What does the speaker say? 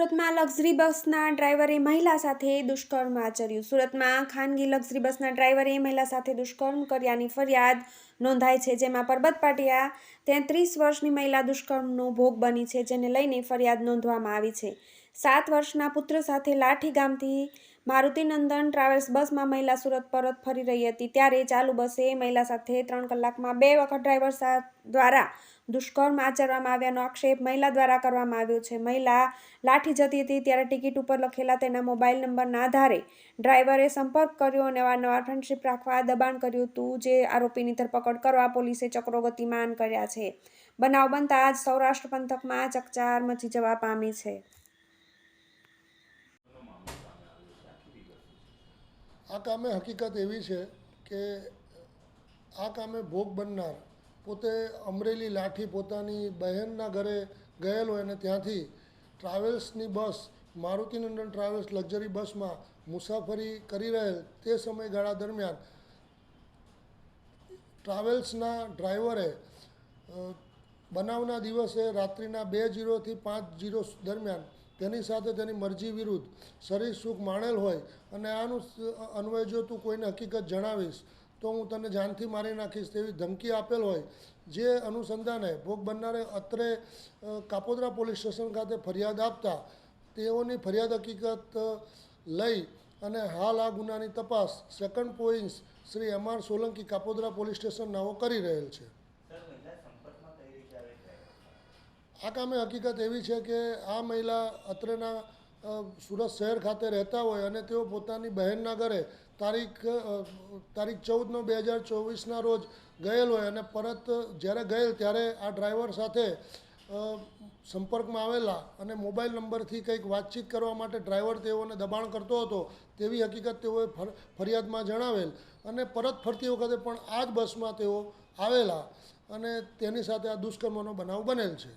સુરતમાં લક્ઝરી બસના ડ્રાઈવરે મહિલા સાથે દુષ્કર્મ આચર્યું. સુરતમાં ખાનગી લક્ઝરી બસના ડ્રાઈવરે મહિલા સાથે દુષ્કર્મ કર્યાની ફરિયાદ નોંધાઈ છે, જેમાં પરબત પાટિયા 33 વર્ષની મહિલા દુષ્કર્મનો ભોગ બની છે, જેને લઈને ફરિયાદ નોંધવામાં આવી છે. 7 વર્ષના પુત્ર સાથે લાઠી ગામથી મારુતિનંદન ટ્રાવેલ્સ બસમાં મહિલા સુરત પરત ફરી રહી હતી, ત્યારે ચાલુ બસે મહિલા સાથે 3 કલાકમાં 2 વખત ડ્રાઈવર દ્વારા દુષ્કર્મ આચરવામાં આવ્યાનો આક્ષેપ મહિલા દ્વારા કરવામાં આવ્યો છે. મહિલા લાઠી જતી હતી ત્યારે ટિકિટ ઉપર લખેલા તેના મોબાઈલ નંબરના આધારે ડ્રાઈવરે સંપર્ક કર્યો અને અવારનવાર ફ્રેન્ડશીપ રાખવા દબાણ કર્યું હતું, જે આરોપીની ધરપકડ કરવા પોલીસે ચક્રો ગતિમાન કર્યા છે. બનાવ બનતા જ સૌરાષ્ટ્ર પંથકમાં ચકચાર મચી જવા પામી છે. આ કામે હકીકત એવી છે કે આ કામે ભોગ બનનાર પોતે અમરેલી લાઠી પોતાની બહેનના ઘરે ગયેલો અને ત્યાંથી ટ્રાવેલ્સની બસ મારુતિનંદન ટ્રાવેલ્સ લક્ઝરી બસમાં મુસાફરી કરી રહેલ તે સમયગાળા દરમિયાન ટ્રાવેલ્સના ડ્રાઈવરે બનાવના દિવસે રાત્રિના 2:00 થી 5:00 દરમિયાન તેની સાથે તેની મરજી વિરુદ્ધ શરીર સુખ માણેલ હોય અને આનું અન્વયે જો તું કોઈને હકીકત જણાવીશ તો હું તને જાનથી મારી નાખીશ તેવી ધમકી આપેલ હોય, જે અનુસંધાને ભોગ બનનારે અત્રે કાપોદ્રા પોલીસ સ્ટેશન ખાતે ફરિયાદ આપતા તેઓની ફરિયાદ હકીકત લઈ અને હાલ આ ગુનાની તપાસ second point Shri M.R. Solanki Kapodra police station નાઓ કરી રહેલ છે. આ કામે હકીકત એવી છે કે આ મહિલા અત્રેના સુરત શહેર ખાતે રહેતા હોય અને તેઓ પોતાની બહેનના ઘરે તારીખ 14/9/2024ના રોજ ગયેલ હોય અને પરત જ્યારે ગયેલ ત્યારે આ ડ્રાઈવર સાથે સંપર્કમાં આવેલા અને મોબાઈલ નંબરથી કંઈક વાતચીત કરવા માટે ડ્રાઈવર તેઓને દબાણ કરતો હતો તેવી હકીકત તેઓએ ફરિયાદમાં જણાવેલ અને પરત ફરતી વખતે પણ આ જ બસમાં તેઓ આવેલા અને તેની સાથે આ દુષ્કર્મનો બનાવ બનેલ છે.